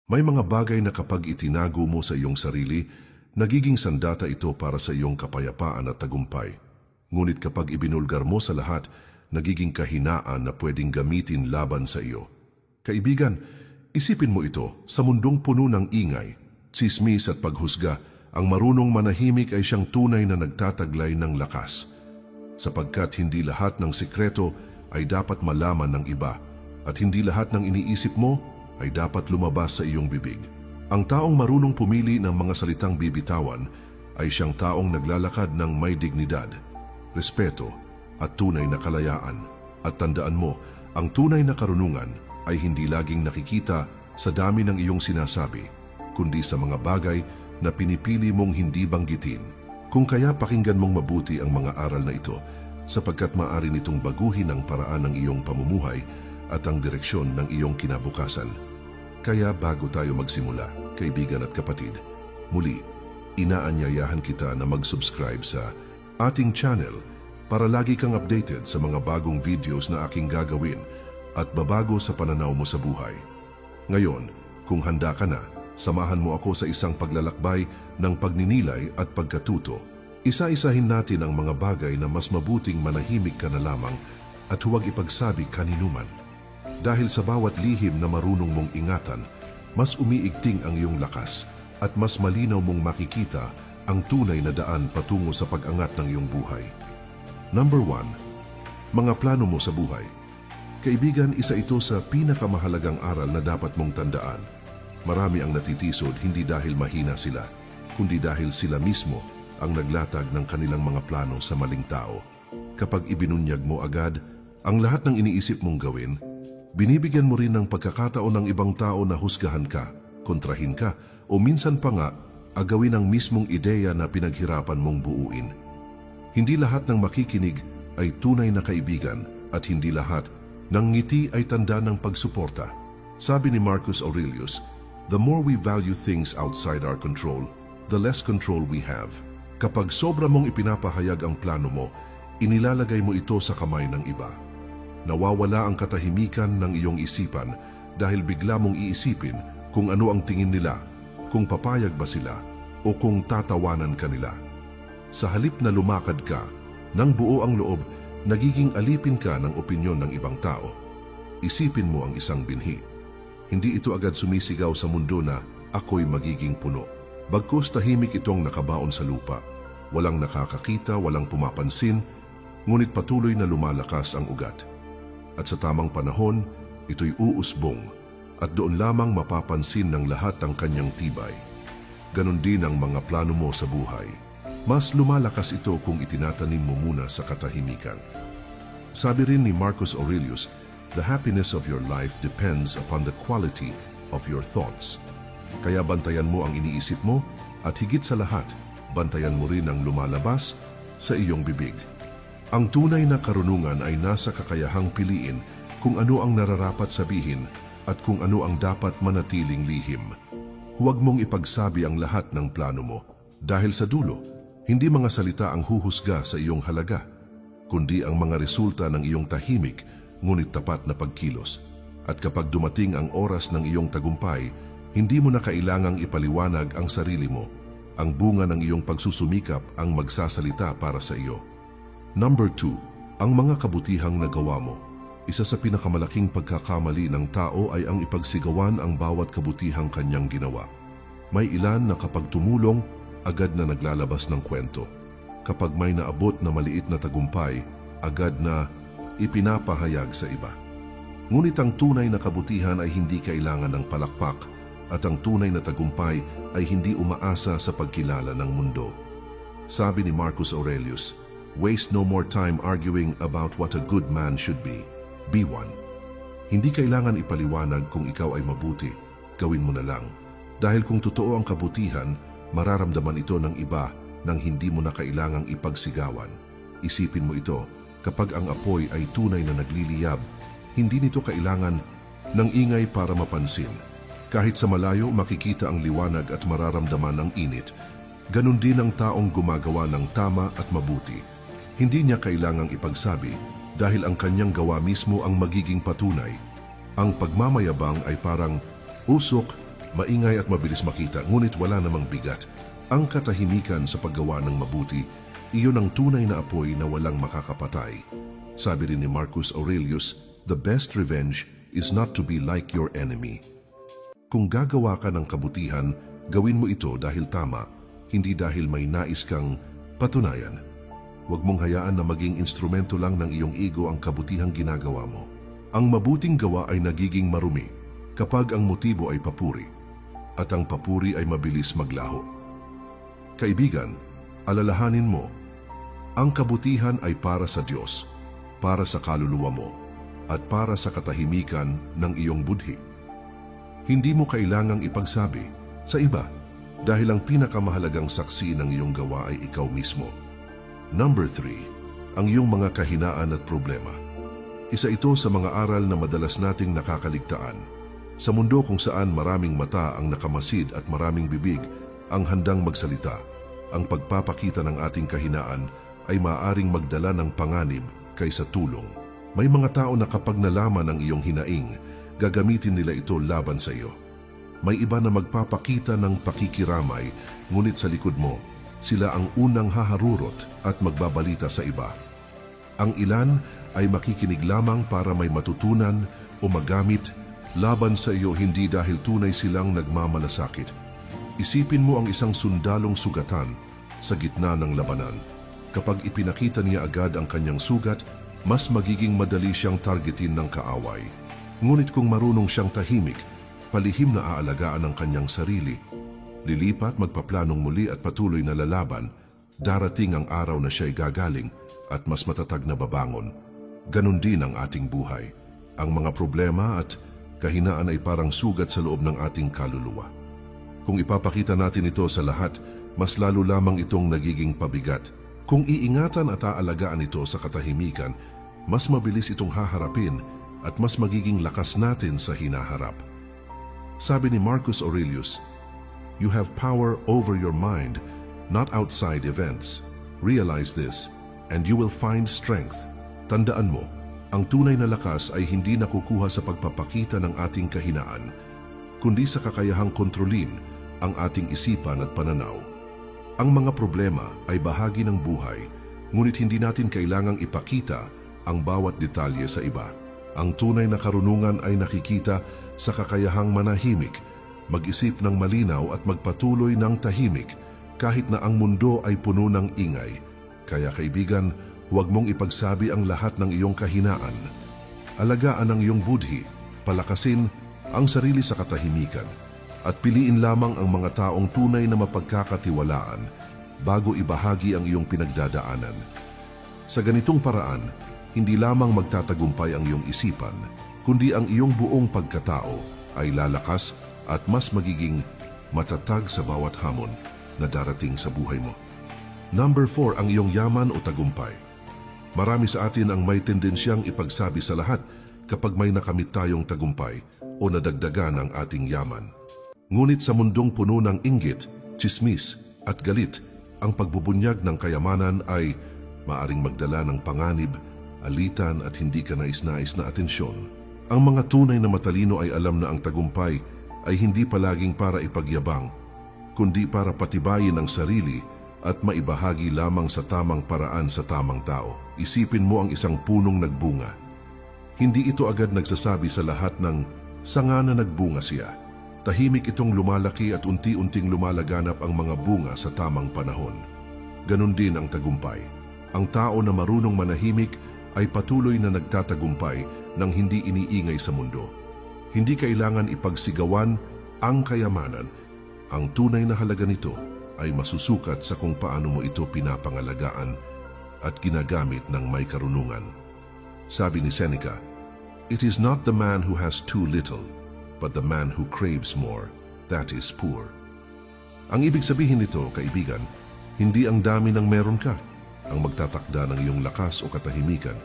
May mga bagay na kapag itinago mo sa iyong sarili, nagiging sandata ito para sa iyong kapayapaan at tagumpay. Ngunit kapag ibinulgar mo sa lahat, nagiging kahinaan na pwedeng gamitin laban sa iyo. Kaibigan, isipin mo ito, sa mundong puno ng ingay, tsismis at paghusga, ang marunong manahimik ay siyang tunay na nagtataglay ng lakas. Sapagkat hindi lahat ng sikreto ay dapat malaman ng iba, at hindi lahat ng iniisip mo ay dapat lumabas sa iyong bibig. Ang taong marunong pumili ng mga salitang bibitawan ay siyang taong naglalakad ng may dignidad, respeto at tunay na kalayaan. At tandaan mo, ang tunay na karunungan ay hindi laging nakikita sa dami ng iyong sinasabi, kundi sa mga bagay na pinipili mong hindi banggitin. Kung kaya pakinggan mong mabuti ang mga aral na ito, sapagkat maaari nitong baguhin ang paraan ng iyong pamumuhay at ang direksyon ng iyong kinabukasan. Kaya bago tayo magsimula, kaibigan at kapatid, muli, inaanyayahan kita na mag-subscribe sa ating channel para lagi kang updated sa mga bagong videos na aking gagawin at babago sa pananaw mo sa buhay. Ngayon, kung handa ka na, samahan mo ako sa isang paglalakbay ng pagninilay at pagkatuto. Isa-isahin natin ang mga bagay na mas mabuting manahimik ka na lamang at huwag ipagsabi kaninuman. Dahil sa bawat lihim na marunong mong ingatan, mas umiigting ang iyong lakas at mas malinaw mong makikita ang tunay na daan patungo sa pag-angat ng iyong buhay. Number 1. Mga plano mo sa buhay. Kaibigan, isa ito sa pinakamahalagang aral na dapat mong tandaan. Marami ang natitisod hindi dahil mahina sila, kundi dahil sila mismo ang naglatag ng kanilang mga plano sa maling tao. Kapag ibinunyag mo agad ang lahat ng iniisip mong gawin, binibigyan mo rin ng pagkakataon ng ibang tao na husgahan ka, kontrahin ka, o minsan pa nga, agawin ang mismong ideya na pinaghirapan mong buuin. Hindi lahat ng makikinig ay tunay na kaibigan at hindi lahat ng ngiti ay tanda ng pagsuporta. Sabi ni Marcus Aurelius, "The more we value things outside our control, the less control we have." Kapag sobra mong ipinapahayag ang plano mo, inilalagay mo ito sa kamay ng iba. Nawawala ang katahimikan ng iyong isipan dahil bigla mong iisipin kung ano ang tingin nila, kung papayag ba sila, o kung tatawanan ka nila. Sa halip na lumakad ka, ng buo ang loob, nagiging alipin ka ng opinyon ng ibang tao. Isipin mo ang isang binhi. Hindi ito agad sumisigaw sa mundo na ako'y magiging puno. Bagkus tahimik itong nakabaon sa lupa. Walang nakakakita, walang pumapansin, ngunit patuloy na lumalakas ang ugat. At sa tamang panahon, ito'y uusbong at doon lamang mapapansin ng lahat ang kanyang tibay. Ganon din ang mga plano mo sa buhay. Mas lumalakas ito kung itinatanim mo muna sa katahimikan. Sabi rin ni Marcus Aurelius, "The happiness of your life depends upon the quality of your thoughts." Kaya bantayan mo ang iniisip mo at higit sa lahat, bantayan mo rin ang lumalabas sa iyong bibig. Ang tunay na karunungan ay nasa kakayahang piliin kung ano ang nararapat sabihin at kung ano ang dapat manatiling lihim. Huwag mong ipagsabi ang lahat ng plano mo dahil sa dulo, hindi mga salita ang huhusga sa iyong halaga, kundi ang mga resulta ng iyong tahimik ngunit tapat na pagkilos. At kapag dumating ang oras ng iyong tagumpay, hindi mo na kailangang ipaliwanag ang sarili mo. Ang bunga ng iyong pagsusumikap ang magsasalita para sa iyo. Number 2. Ang mga kabutihang nagawa mo. Isa sa pinakamalaking pagkakamali ng tao ay ang ipagsigawan ang bawat kabutihang kanyang ginawa. May ilan na kapag tumulong, agad na naglalabas ng kwento. Kapag may naabot na maliit na tagumpay, agad na ipinapahayag sa iba. Ngunit ang tunay na kabutihan ay hindi kailangan ng palakpak at ang tunay na tagumpay ay hindi umaasa sa pagkilala ng mundo. Sabi ni Marcus Aurelius, "Waste no more time arguing about what a good man should be. Be one." Hindi kailangan ipaliwanag kung ikaw ay mabuti. Gawin mo na lang. Dahil kung totoo ang kabutihan, mararamdaman ito ng iba nang hindi mo na kailangang ipagsigawan. Isipin mo ito, kapag ang apoy ay tunay na nagliliyab, hindi nito kailangan ng ingay para mapansin. Kahit sa malayo makikita ang liwanag at mararamdaman ang init, ganun din ang taong gumagawa ng tama at mabuti. Hindi niya kailangang ipagsabi dahil ang kanyang gawa mismo ang magiging patunay. Ang pagmamayabang ay parang usok Maingay at mabilis makita, ngunit wala namang bigat. Ang katahimikan sa paggawa ng mabuti, iyon ang tunay na apoy na walang makakapatay. Sabi rin ni Marcus Aurelius, "The best revenge is not to be like your enemy." Kung gagawa ka ng kabutihan, gawin mo ito dahil tama, hindi dahil may nais kang patunayan. Huwag mong hayaan na maging instrumento lang ng iyong ego ang kabutihang ginagawa mo. Ang mabuting gawa ay nagiging marumi kapag ang motibo ay papuri, at ang papuri ay mabilis maglaho. Kaibigan, alalahanin mo, ang kabutihan ay para sa Diyos, para sa kaluluwa mo, at para sa katahimikan ng iyong budhi. Hindi mo kailangang ipagsabi sa iba dahil ang pinakamahalagang saksi ng iyong gawa ay ikaw mismo. Number 3, ang iyong mga kahinaan at problema. Isa ito sa mga aral na madalas nating nakakaligtaan. Sa mundo kung saan maraming mata ang nakamasid at maraming bibig ang handang magsalita, ang pagpapakita ng ating kahinaan ay maaaring magdala ng panganib kaysa tulong. May mga tao na kapag nalaman ang iyong hinaing, gagamitin nila ito laban sa iyo. May iba na magpapakita ng pakikiramay, ngunit sa likod mo, sila ang unang haharurot at magbabalita sa iba. Ang ilan ay makikinig lamang para may matutunan o magamit laban sa iyo, hindi dahil tunay silang nagmamalasakit. Isipin mo ang isang sundalong sugatan sa gitna ng labanan. Kapag ipinakita niya agad ang kanyang sugat, mas magiging madali siyang targetin ng kaaway. Ngunit kung marunong siyang tahimik, palihim na aalagaan ang kanyang sarili, lilipat, magpaplanong muli at patuloy na lalaban, darating ang araw na siya'y gagaling at mas matatag na babangon. Ganon din ang ating buhay. Ang mga problema at kahinaan ay parang sugat sa loob ng ating kaluluwa. Kung ipapakita natin ito sa lahat, mas lalo lamang itong nagiging pabigat. Kung iingatan at aalagaan ito sa katahimikan, mas mabilis itong haharapin at mas magiging lakas natin sa hinaharap. Sabi ni Marcus Aurelius, "You have power over your mind, not outside events. Realize this, and you will find strength." Tandaan mo, ang tunay na lakas ay hindi nakukuha sa pagpapakita ng ating kahinaan, kundi sa kakayahang kontrolin ang ating isipan at pananaw. Ang mga problema ay bahagi ng buhay, ngunit hindi natin kailangang ipakita ang bawat detalye sa iba. Ang tunay na karunungan ay nakikita sa kakayahang manahimik, mag-isip ng malinaw at magpatuloy ng tahimik kahit na ang mundo ay puno ng ingay. Kaya kaibigan, huwag mong ipagsabi ang lahat ng iyong kahinaan. Alagaan ang iyong budhi, palakasin ang sarili sa katahimikan, at piliin lamang ang mga taong tunay na mapagkakatiwalaan bago ibahagi ang iyong pinagdadaanan. Sa ganitong paraan, hindi lamang magtatagumpay ang iyong isipan, kundi ang iyong buong pagkatao ay lalakas at mas magiging matatag sa bawat hamon na darating sa buhay mo. Number 4, ang iyong yaman o tagumpay. Marami sa atin ang may tendensyang ipagsabi sa lahat kapag may nakamit tayong tagumpay o nadagdagan ang ating yaman. Ngunit sa mundong puno ng inggit, tsismis at galit, ang pagbubunyag ng kayamanan ay maaring magdala ng panganib, alitan at hindi ka nais-nais na atensyon. Ang mga tunay na matalino ay alam na ang tagumpay ay hindi palaging para ipagyabang, kundi para patibayin ang sarili at maibahagi lamang sa tamang paraan sa tamang tao. Isipin mo ang isang punong nagbunga. Hindi ito agad nagsasabi sa lahat ng sanga na nagbunga siya. Tahimik itong lumalaki at unti-unting lumalaganap ang mga bunga sa tamang panahon. Ganon din ang tagumpay. Ang tao na marunong manahimik ay patuloy na nagtatagumpay nang hindi iniingay sa mundo. Hindi kailangan ipagsigawan ang kayamanan. Ang tunay na halaga nito ay masusukat sa kung paano mo ito pinapangalagaan at ginagamit ng may karunungan. Sabi ni Seneca, "It is not the man who has too little, but the man who craves more, that is poor." Ang ibig sabihin nito, kaibigan, hindi ang dami ng meron ka ang magtatakda ng iyong lakas o katahimikan,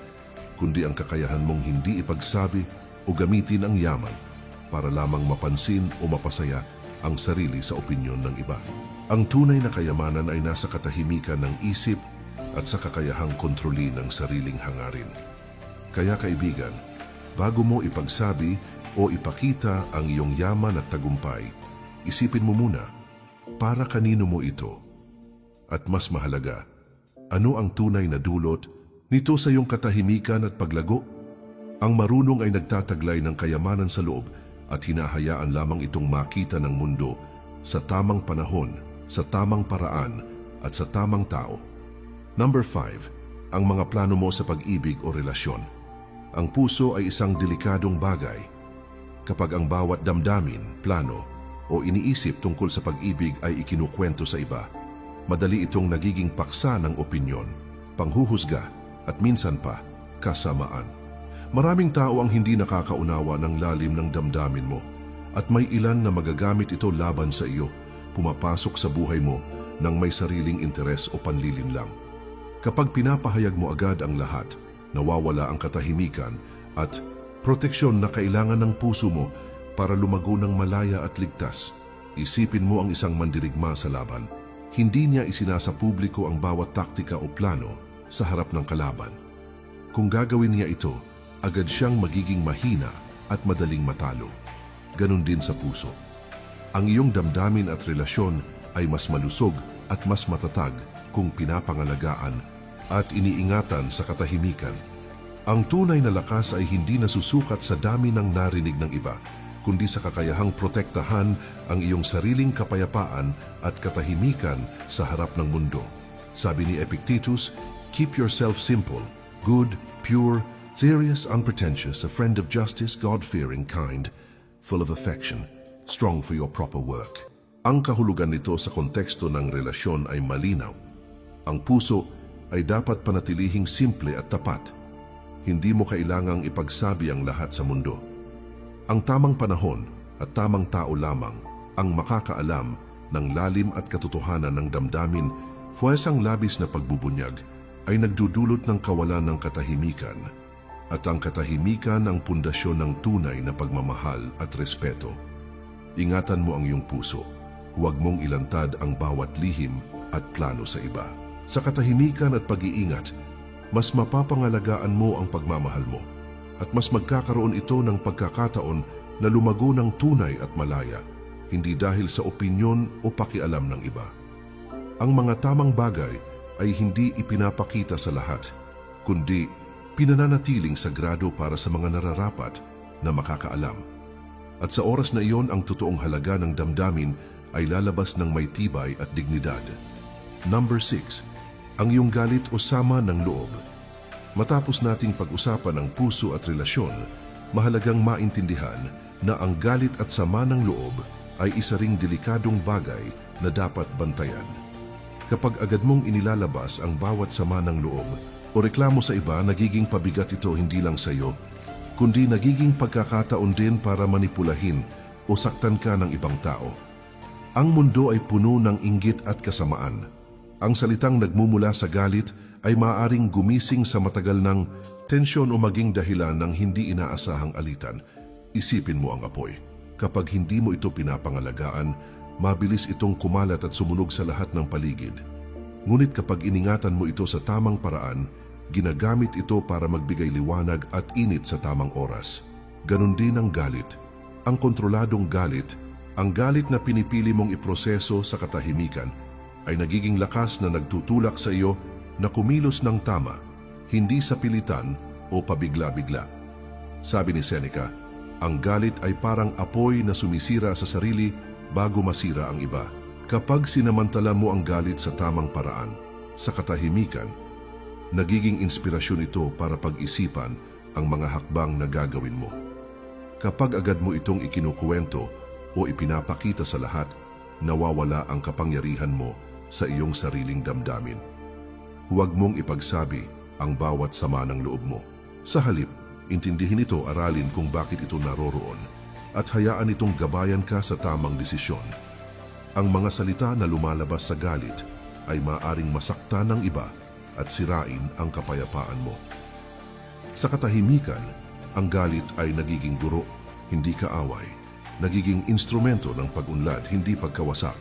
kundi ang kakayahan mong hindi ipagsabi o gamitin ang yaman para lamang mapansin o mapasaya ang sarili sa opinyon ng iba. Ang tunay na kayamanan ay nasa katahimikan ng isip at sa kakayahang kontrolin ng sariling hangarin. Kaya kaibigan, bago mo ipagsabi o ipakita ang iyong yaman at tagumpay, isipin mo muna, para kanino mo ito? At mas mahalaga, ano ang tunay na dulot nito sa iyong katahimikan at paglago? Ang marunong ay nagtataglay ng kayamanan sa loob at hinahayaan lamang itong makita ng mundo sa tamang panahon, sa tamang paraan at sa tamang tao. Number 5, ang mga plano mo sa pag-ibig o relasyon. Ang puso ay isang delikadong bagay. Kapag ang bawat damdamin, plano o iniisip tungkol sa pag-ibig ay ikinukwento sa iba, madali itong nagiging paksa ng opinyon, panghuhusga at minsan pa kasamaan. Maraming tao ang hindi nakakaunawa ng lalim ng damdamin mo at may ilan na magagamit ito laban sa iyo, pumapasok sa buhay mo nang may sariling interes o panlilinlang. Kapag pinapahayag mo agad ang lahat, nawawala ang katahimikan at proteksyon na kailangan ng puso mo para lumago ng malaya at ligtas. Isipin mo ang isang mandirigma sa laban. Hindi niya isinasa publiko ang bawat taktika o plano sa harap ng kalaban. Kung gagawin niya ito, agad siyang magiging mahina at madaling matalo. Ganon din sa puso. Ang iyong damdamin at relasyon ay mas malusog at mas matatag kung pinapangalagaan at iniingatan sa katahimikan. Ang tunay na lakas ay hindi nasusukat sa dami ng narinig ng iba, kundi sa kakayahang protektahan ang iyong sariling kapayapaan at katahimikan sa harap ng mundo. Sabi ni Epictetus, "Keep yourself simple, good, pure, serious, unpretentious, a friend of justice, God-fearing, kind, full of affection, strong for your proper work." Ang kahulugan nito sa konteksto ng relasyon ay malinaw. Ang puso ay dapat panatilihing simple at tapat. Hindi mo kailangang ipagsabi ang lahat sa mundo. Ang tamang panahon at tamang tao lamang ang makakaalam ng lalim at katotohanan ng damdamin, fuwesang labis na pagbubunyag ay nagdudulot ng kawalan ng katahimikan. At ang katahimikan ang pundasyon ng tunay na pagmamahal at respeto. Ingatan mo ang iyong puso. Huwag mong ilantad ang bawat lihim at plano sa iba. Sa katahimikan at pag-iingat, mas mapapangalagaan mo ang pagmamahal mo at mas magkakaroon ito ng pagkakataon na lumago ng tunay at malaya, hindi dahil sa opinyon o pakialam ng iba. Ang mga tamang bagay ay hindi ipinapakita sa lahat, kundi pinananatiling sagrado para sa mga nararapat na makakaalam. At sa oras na iyon, ang totoong halaga ng damdamin ay lalabas ng may tibay at dignidad. Number 6, ang iyong galit o sama ng loob. Matapos nating pag-usapan ang puso at relasyon, mahalagang maintindihan na ang galit at sama ng loob ay isa ring delikadong bagay na dapat bantayan. Kapag agad mong inilalabas ang bawat sama ng loob o reklamo sa iba, nagiging pabigat ito hindi lang sa iyo, kundi nagiging pagkakataon din para manipulahin o saktan ka ng ibang tao. Ang mundo ay puno ng inggit at kasamaan. Ang salitang nagmumula sa galit ay maaaring gumising sa matagal ng tensyon o maging dahilan ng hindi inaasahang alitan. Isipin mo ang apoy. Kapag hindi mo ito pinapangalagaan, mabilis itong kumalat at sumunog sa lahat ng paligid. Ngunit kapag iningatan mo ito sa tamang paraan, ginagamit ito para magbigay liwanag at init sa tamang oras. Ganon din ang galit. Ang kontroladong galit, ang galit na pinipili mong iproseso sa katahimikan, ay nagiging lakas na nagtutulak sa iyo na kumilos ng tama, hindi sa pilitan o pabigla-bigla. Sabi ni Seneca, ang galit ay parang apoy na sumisira sa sarili bago masira ang iba. Kapag sinamantala mo ang galit sa tamang paraan, sa katahimikan, nagiging inspirasyon ito para pag-isipan ang mga hakbang na gagawin mo. Kapag agad mo itong ikinukuwento o ipinapakita sa lahat, nawawala ang kapangyarihan mo sa iyong sariling damdamin. Huwag mong ipagsabi ang bawat sama ng loob mo. Sa halip, intindihin ito, aralin kung bakit ito naroroon at hayaan itong gabayan ka sa tamang desisyon. Ang mga salita na lumalabas sa galit ay maaaring masaktan ng iba at sirain ang kapayapaan mo. Sa katahimikan, ang galit ay nagiging guro, hindi kaaway. Nagiging instrumento ng pag-unlad, hindi pagkawasak.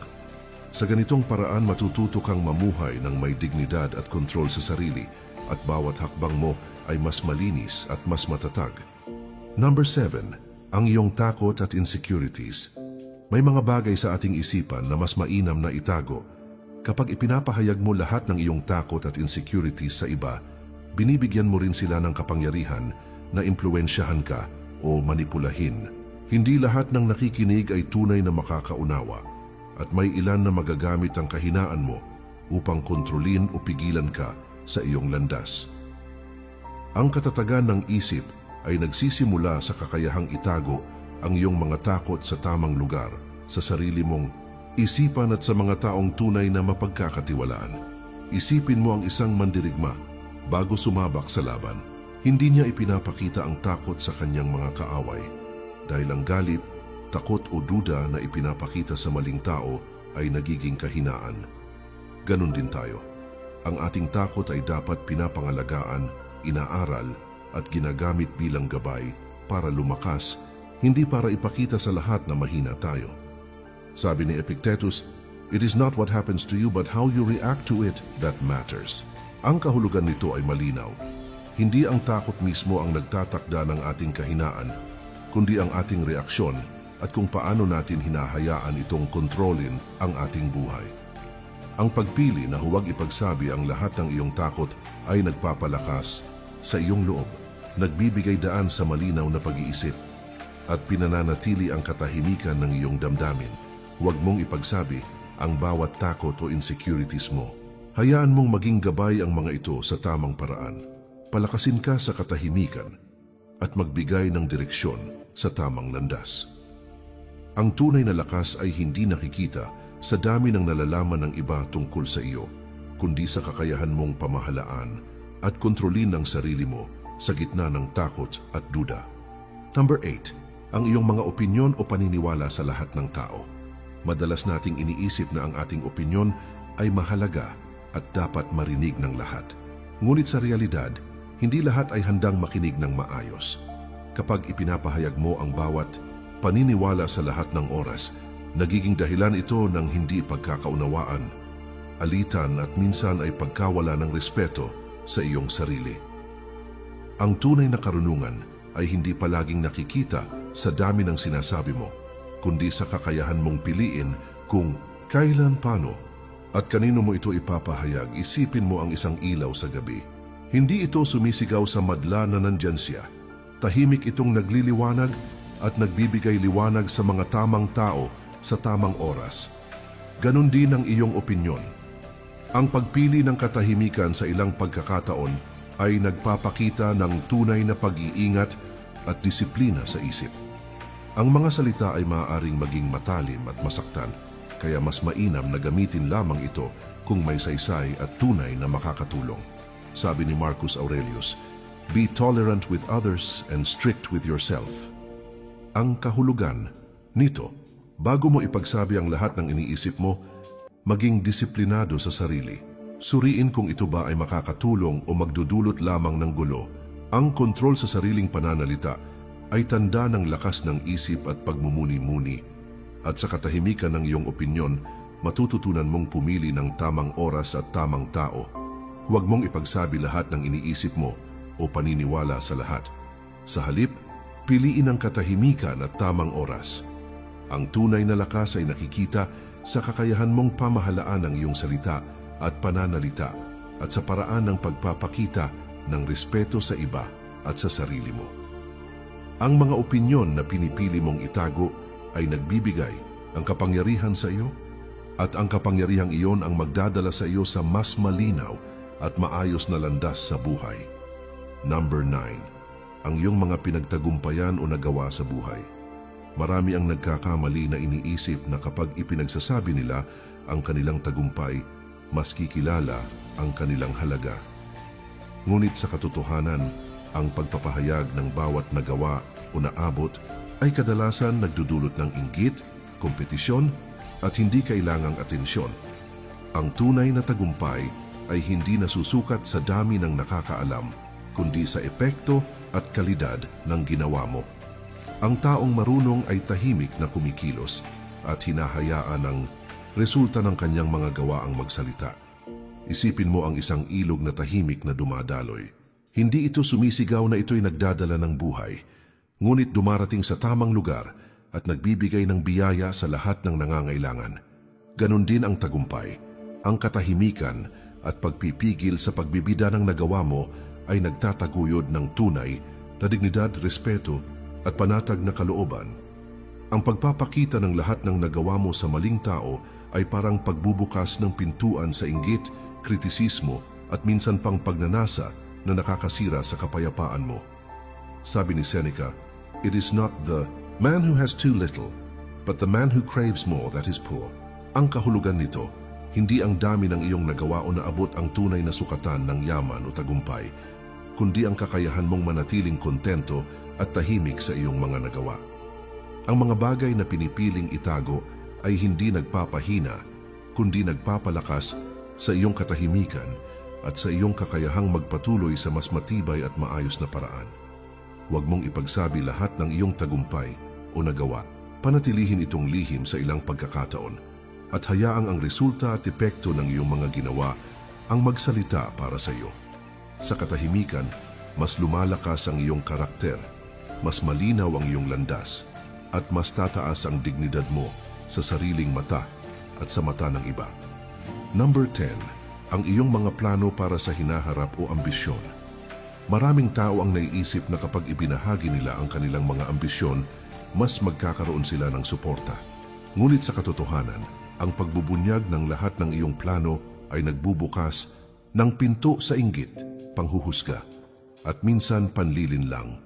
Sa ganitong paraan, matututo kang mamuhay ng may dignidad at kontrol sa sarili at bawat hakbang mo ay mas malinis at mas matatag. Number 7, ang iyong takot at insecurities. May mga bagay sa ating isipan na mas mainam na itago. Kapag ipinapahayag mo lahat ng iyong takot at insecurities sa iba, binibigyan mo rin sila ng kapangyarihan na impluwensyahan ka o manipulahin. Hindi lahat ng nakikinig ay tunay na makakaunawa at may ilan na magagamit ang kahinaan mo upang kontrolin o pigilan ka sa iyong landas. Ang katatagan ng isip ay nagsisimula sa kakayahang itago ang iyong mga takot sa tamang lugar, sa sarili mong isipan at sa mga taong tunay na mapagkakatiwalaan. Isipin mo ang isang mandirigma bago sumabak sa laban. Hindi niya ipinapakita ang takot sa kanyang mga kaaway dahil ang galit, takot o duda na ipinapakita sa maling tao ay nagiging kahinaan. Ganon din tayo. Ang ating takot ay dapat pinapangalagaan, inaaral at ginagamit bilang gabay para lumakas, hindi para ipakita sa lahat na mahina tayo. Sabi ni Epictetus, "It is not what happens to you but how you react to it that matters." Ang kahulugan nito ay malinaw. Hindi ang takot mismo ang nagtatakda ng ating kahinaan, kundi ang ating reaksyon at kung paano natin hinahayaan itong kontrolin ang ating buhay. Ang pagpili na huwag ipagsabi ang lahat ng iyong takot ay nagpapalakas sa iyong loob, nagbibigay daan sa malinaw na pag-iisip at pinananatili ang katahimikan ng iyong damdamin. Huwag mong ipagsabi ang bawat takot o insecurities mo. Hayaan mong maging gabay ang mga ito sa tamang paraan. Palakasin ka sa katahimikan at magbigay ng direksyon sa tamang landas. Ang tunay na lakas ay hindi nakikita sa dami ng nalalaman ng iba tungkol sa iyo, kundi sa kakayahan mong pamahalaan at kontrolin ang sarili mo sa gitna ng takot at duda. Number 8, ang iyong mga opinyon o paniniwala sa lahat ng tao. Madalas nating iniisip na ang ating opinyon ay mahalaga at dapat marinig ng lahat. Ngunit sa realidad, hindi lahat ay handang makinig ng maayos. Kapag ipinapahayag mo ang bawat paniniwala sa lahat ng oras, nagiging dahilan ito ng hindi pagkakaunawaan, alitan at minsan ay pagkawala ng respeto sa iyong sarili. Ang tunay na karunungan ay hindi palaging nakikita sa dami ng sinasabi mo, kundi sa kakayahan mong piliin kung kailan, paano, at kanino mo ito ipapahayag. Isipin mo ang isang ilaw sa gabi. Hindi ito sumisigaw sa madla na nandyan siya. Tahimik itong nagliliwanag at nagbibigay liwanag sa mga tamang tao sa tamang oras. Ganon din ang iyong opinyon. Ang pagpili ng katahimikan sa ilang pagkakataon ay nagpapakita ng tunay na pag-iingat at disiplina sa isip. Ang mga salita ay maaaring maging matalim at masaktan, kaya mas mainam na gamitin lamang ito kung may saysay at tunay na makakatulong. Sabi ni Marcus Aurelius, "Be tolerant with others and strict with yourself." Ang kahulugan nito, bago mo ipagsabi ang lahat ng iniisip mo, maging disiplinado sa sarili. Suriin kung ito ba ay makakatulong o magdudulot lamang ng gulo. Ang kontrol sa sariling pananalita ay tanda ng lakas ng isip at pagmumuni-muni. At sa katahimikan ng iyong opinyon, matututunan mong pumili ng tamang oras at tamang tao. Huwag mong ipagsabi lahat ng iniisip mo o paniniwala sa lahat. Sa halip, piliin ang katahimikan at tamang oras. Ang tunay na lakas ay nakikita sa kakayahan mong pamahalaan ang iyong salita at pananalita at sa paraan ng pagpapakita ng respeto sa iba at sa sarili mo. Ang mga opinyon na pinipili mong itago ay nagbibigay ang kapangyarihan sa iyo at ang kapangyarihang iyon ang magdadala sa iyo sa mas malinaw at maayos na landas sa buhay. Number 9, ang iyong mga pinagtagumpayan o nagawa sa buhay. Marami ang nagkakamali na iniisip na kapag ipinagsasabi nila ang kanilang tagumpay, mas kikilala ang kanilang halaga. Ngunit sa katotohanan, ang pagpapahayag ng bawat nagawa o naabot ay kadalasan nagdudulot ng inggit, kompetisyon at hindi kailangang atensyon. Ang tunay na tagumpay ay hindi nasusukat sa dami ng nakakaalam, kundi sa epekto at kalidad ng ginawa mo. Ang taong marunong ay tahimik na kumikilos at hinahayaan ang resulta ng kanyang mga gawa ang magsalita. Isipin mo ang isang ilog na tahimik na dumadaloy. Hindi ito sumisigaw na ito'y nagdadala ng buhay, ngunit dumarating sa tamang lugar at nagbibigay ng biyaya sa lahat ng nangangailangan. Ganon din ang tagumpay, ang katahimikan at pagpipigil sa pagbibida ng nagawa mo ay nagtataguyod ng tunay na dignidad, respeto at panatag na kalooban. Ang pagpapakita ng lahat ng nagawa mo sa maling tao ay parang pagbubukas ng pintuan sa inggit, kritisismo at minsan pang pagnanasa na nakakasira sa kapayapaan mo. Sabi ni Seneca, "It is not the man who has too little, but the man who craves more that is poor." Ang kahulugan nito, hindi ang dami ng iyong nagawa o naabot ang tunay na sukatan ng yaman o tagumpay, kundi ang kakayahan mong manatiling kontento at tahimik sa iyong mga nagawa. Ang mga bagay na pinipiling itago ay hindi nagpapahina, kundi nagpapalakas sa iyong katahimikan at sa iyong kakayahang magpatuloy sa mas matibay at maayos na paraan. Huwag mong ipagsabi lahat ng iyong tagumpay o nagawa. Panatilihin itong lihim sa ilang pagkakataon at hayaang ang resulta at epekto ng iyong mga ginawa ang magsalita para sa iyo. Sa katahimikan, mas lumalakas ang iyong karakter, mas malinaw ang iyong landas, at mas tataas ang dignidad mo sa sariling mata at sa mata ng iba. Number 10, ang iyong mga plano para sa hinaharap o ambisyon. Maraming tao ang naiisip na kapag ibinahagi nila ang kanilang mga ambisyon, mas magkakaroon sila ng suporta. Ngunit sa katotohanan, ang pagbubunyag ng lahat ng iyong plano ay nagbubukas ng pinto sa inggit, panghuhusga, at minsan panlilinlang.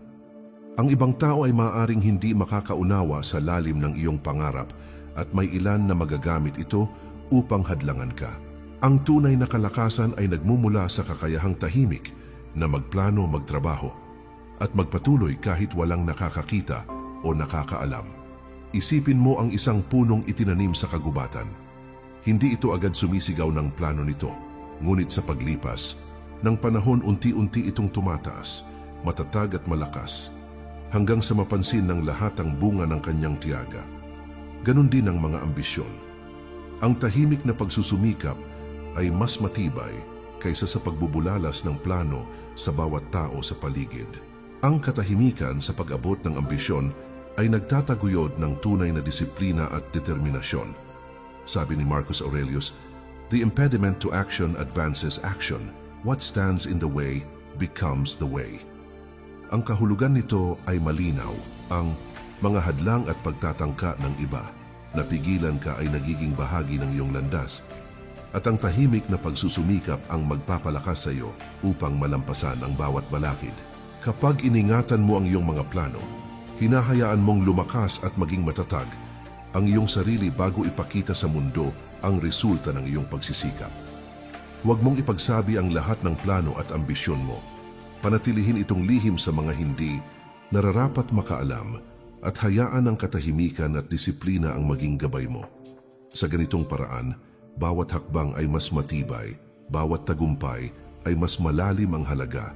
Ang ibang tao ay maaaring hindi makakaunawa sa lalim ng iyong pangarap at may ilan na magagamit ito upang hadlangan ka. Ang tunay na kalakasan ay nagmumula sa kakayahang tahimik na magplano, magtrabaho, at magpatuloy kahit walang nakakakita o nakakaalam. Isipin mo ang isang punong itinanim sa kagubatan. Hindi ito agad sumisigaw ng plano nito, ngunit sa paglipas ng panahon unti-unti itong tumataas, matatag at malakas, hanggang sa mapansin ng lahat ang bunga ng kanyang tiyaga. Ganon din ang mga ambisyon. Ang tahimik na pagsusumikap ay mas matibay kaysa sa pagbubulalas ng plano sa bawat tao sa paligid. Ang katahimikan sa pag-abot ng ambisyon ay nagtataguyod ng tunay na disiplina at determinasyon. Sabi ni Marcus Aurelius, "The impediment to action advances action. What stands in the way becomes the way." Ang kahulugan nito ay malinaw. Ang mga hadlang at pagtatangka ng iba na pigilan ka ay nagiging bahagi ng iyong landas, at ang tahimik na pagsusumikap ang magpapalakas sa iyo upang malampasan ang bawat balakid. Kapag iningatan mo ang iyong mga plano, hinahayaan mong lumakas at maging matatag ang iyong sarili bago ipakita sa mundo ang resulta ng iyong pagsisikap. Huwag mong ipagsabi ang lahat ng plano at ambisyon mo. Panatilihin itong lihim sa mga hindi nararapat makaalam at hayaan ang katahimikan at disiplina ang maging gabay mo. Sa ganitong paraan, bawat hakbang ay mas matibay, bawat tagumpay ay mas malalim ang halaga.